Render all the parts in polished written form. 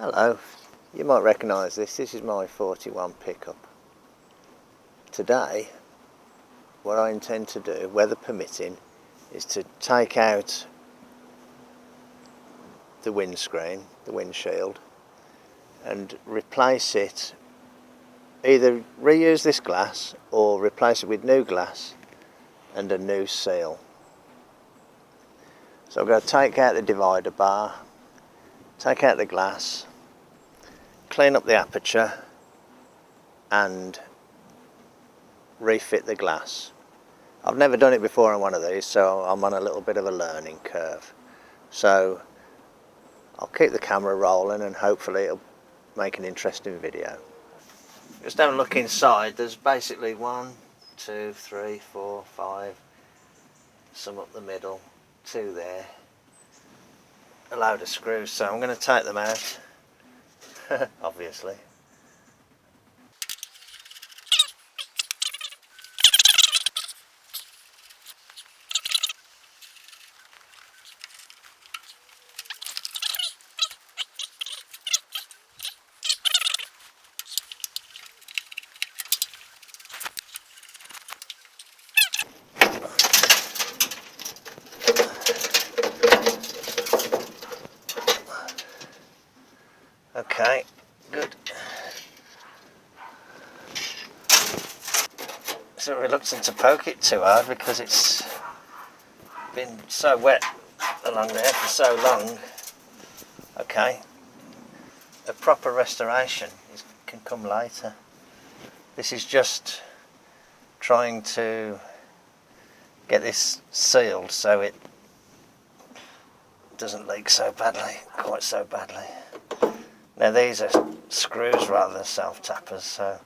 Hello, you might recognise this is my Pt1 pickup. Today, what I intend to do, weather permitting, is to take out the windscreen, the windshield, and replace it, either reuse this glass or replace it with new glass and a new seal. So I'm going to take out the divider bar, take out the glass, clean up the aperture and refit the glass. I've never done it before on one of these, so I'm on a little bit of a learning curve. So I'll keep the camera rolling and hopefully it'll make an interesting video. Just have a look inside. There's basically 1, 2, 3, 4, 5, some up the middle, 2 there, a load of screws, so I'm going to take them out. Obviously. Okay, good. So reluctant to poke it too hard because it's been so wet along there for so long. Okay, a proper restoration can come later. This is just trying to get this sealed so it doesn't leak so badly, quite so badly. Now these are screws rather than self-tappers, so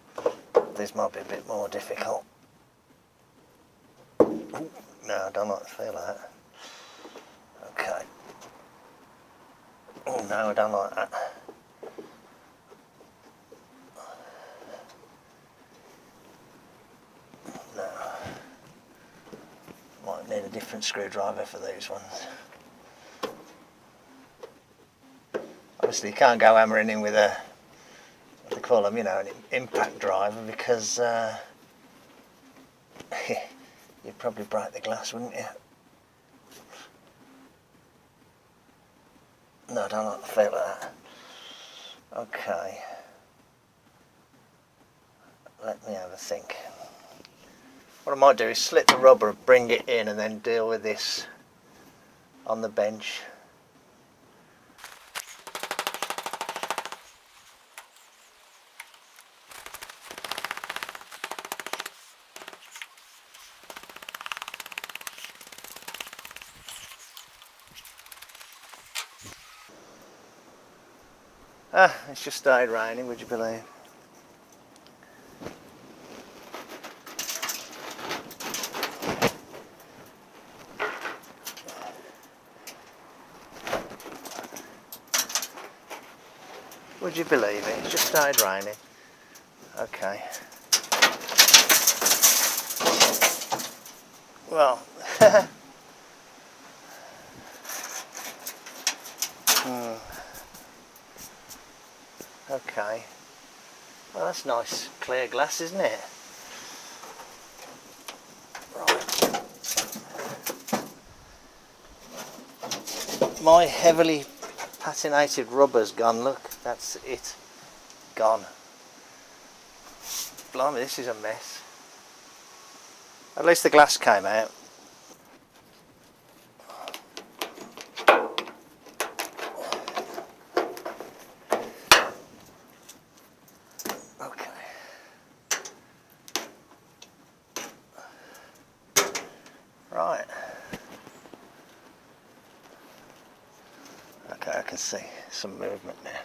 these might be a bit more difficult. Ooh, no, I don't like the feel of that. Okay. Oh no, I don't like that. No. Might need a different screwdriver for these ones. Obviously you can't go hammering in with a, what they call them, you know, an impact driver, because you'd probably break the glass, wouldn't you? No, I don't like the feel of that. Okay. Let me have a think. What I might do is slit the rubber, bring it in and then deal with this on the bench. It's just started raining, would you believe? Would you believe it? It's just started raining. Okay. Well, okay. Well, that's nice clear glass, isn't it? Right. My heavily patinated rubber's gone, look, that's it. Gone. Blimey, this is a mess. At least the glass came out. Right. Okay, I can see some movement now.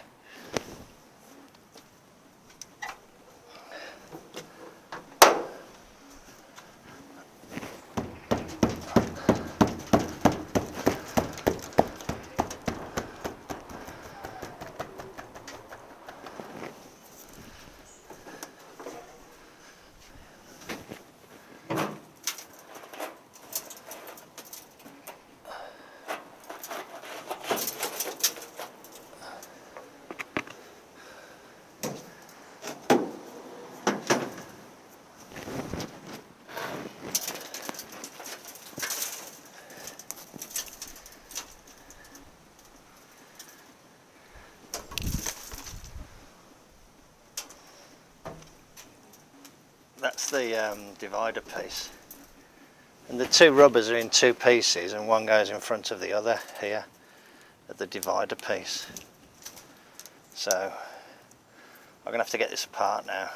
that's the divider piece, and the two rubbers are in two pieces and one goes in front of the other here at the divider piece. So I'm gonna have to get this apart now.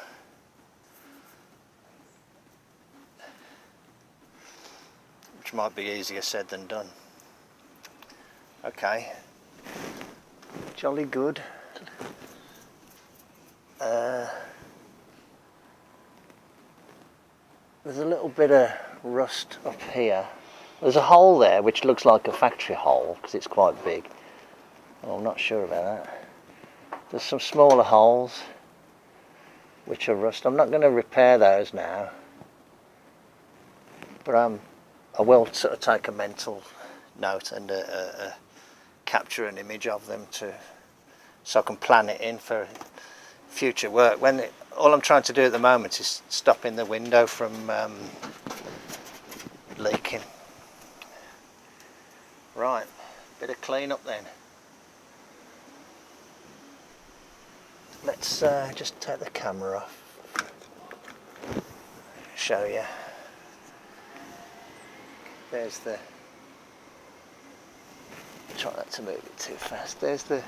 Which might be easier said than done. Okay, jolly good. There's a little bit of rust up here. There's a hole there which looks like a factory hole because it's quite big. Well, I'm not sure about that. There's some smaller holes which are rust. I'm not going to repair those now, but I will sort of take a mental note and capture an image of them so I can plan it in for future work. All I'm trying to do at the moment is stopping the window from leaking. Right, bit of clean up then. Let's just take the camera off, show you. There's the, try not to move it too fast. There's the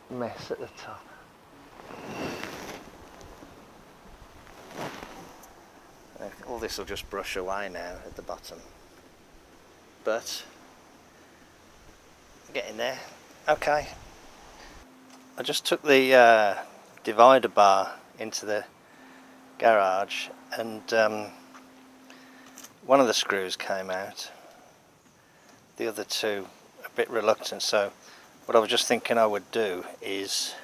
mess at the top. All this will just brush away now at the bottom, but getting there. Okay, I just took the divider bar into the garage and one of the screws came out, the other two a bit reluctant, so what I was just thinking I would do is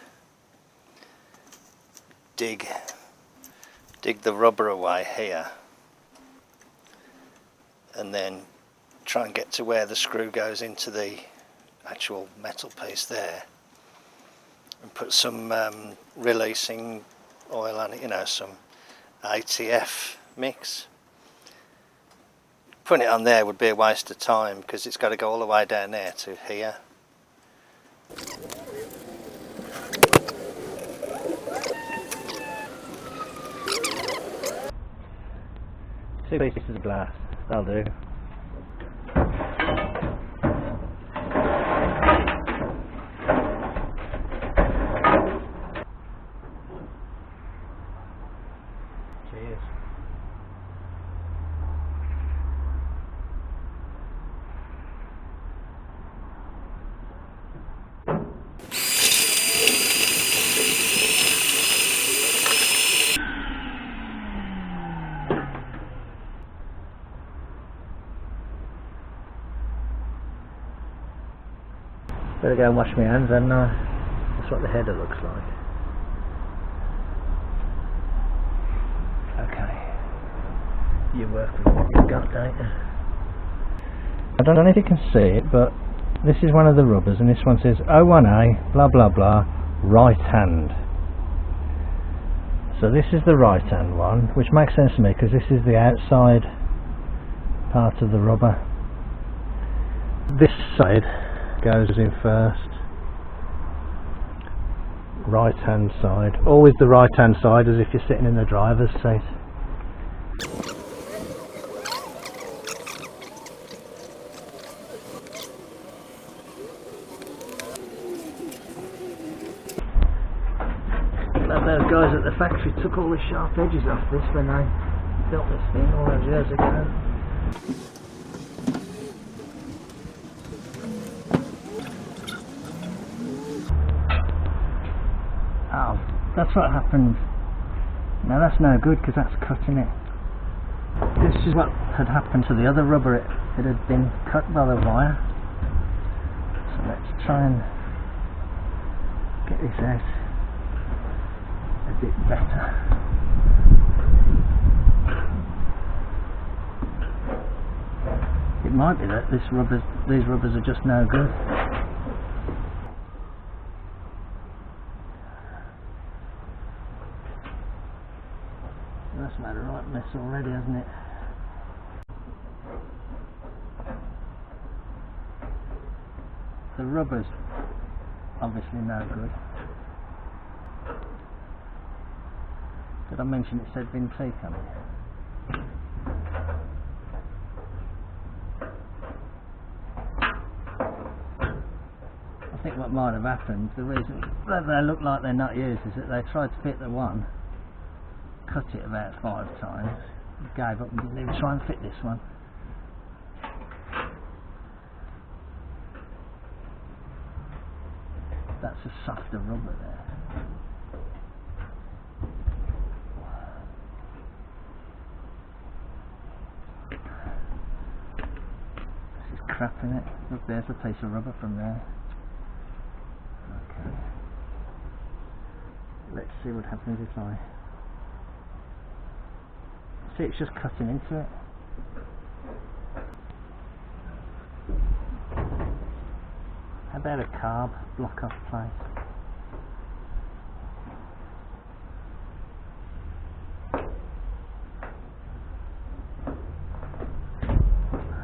dig the rubber away here and then try and get to where the screw goes into the actual metal piece there and put some releasing oil on it, you know, some ATF mix. Putting it on there would be a waste of time because it's got to go all the way down there to here. Two pieces of glass, that'll do. Cheers. Better go and wash my hands, and that's what the header looks like. Okay, you work with what you've got, don't you? I don't know if you can see it, but this is one of the rubbers, and this one says 01A blah blah blah right hand. So this is the right hand one, which makes sense to me because this is the outside part of the rubber. This side goes in first, right hand side, always the right hand side as if you're sitting in the driver's seat. Glad those guys at the factory took all the sharp edges off this when they built this thing all those years ago. Oh, that's what happened. Now that's no good because that's cutting it. This is what had happened to the other rubber. It had been cut by the wire. So let's try and get this out a bit better. It might be that these rubbers are just no good. That's made a right mess already, hasn't it? The rubber's obviously no good. Did I mention it said bin tea coming? I think what might have happened, the reason that they look like they're not used is that they tried to fit the one, cut it about 5 times, gave up and didn't even try and fit this one. That's a softer rubber there. This is crap in it. Look, there's a piece of rubber from there. Okay. Let's see what happens if I... See, it's just cutting into it. How about a carb block off place?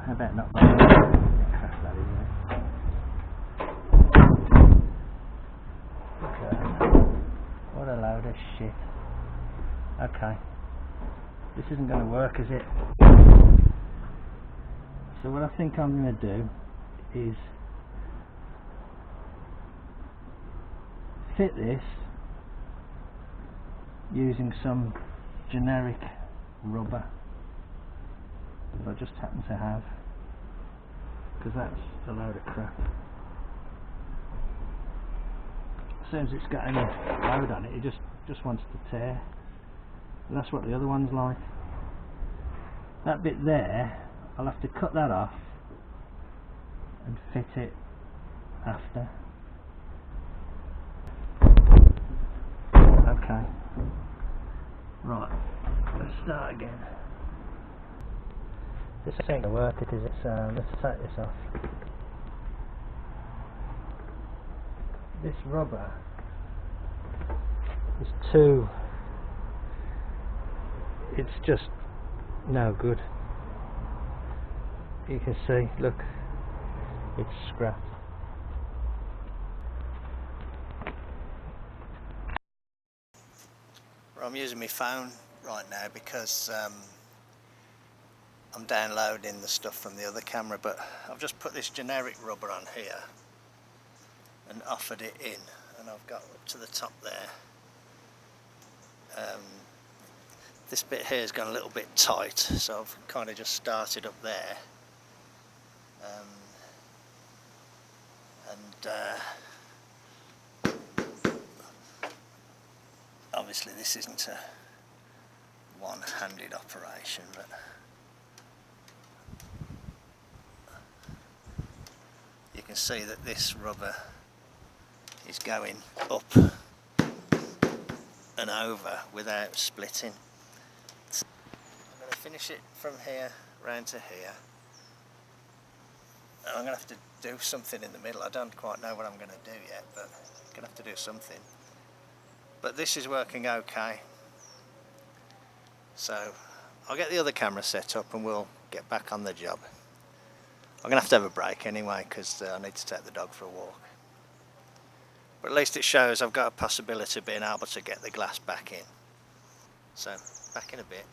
How about not that? Crash that in there. Okay. What a load of shit. Okay. This isn't going to work, is it? So what I think I'm going to do is fit this using some generic rubber that I just happen to have, because that's a load of crap. As soon as it's got any load on it, it just wants to tear. And that's what the other one's like. That bit there, I'll have to cut that off and fit it after. Okay. Right, let's start again. This ain't going to work, it is. Let's take this off. This rubber is too... It's just no good. You can see, look, it's scrapped. I'm using my phone right now because I'm downloading the stuff from the other camera, but I've just put this generic rubber on here and offered it in, and I've got up to the top there. This bit here has gone a little bit tight, so I've kind of just started up there. Obviously this isn't a one-handed operation, but you can see that this rubber is going up and over without splitting. I'm going to finish it from here round to here. And I'm going to have to do something in the middle. I don't quite know what I'm going to do yet, but I'm going to have to do something. But this is working okay. So I'll get the other camera set up and we'll get back on the job. I'm going to have a break anyway because I need to take the dog for a walk. But at least it shows I've got a possibility of being able to get the glass back in. So back in a bit.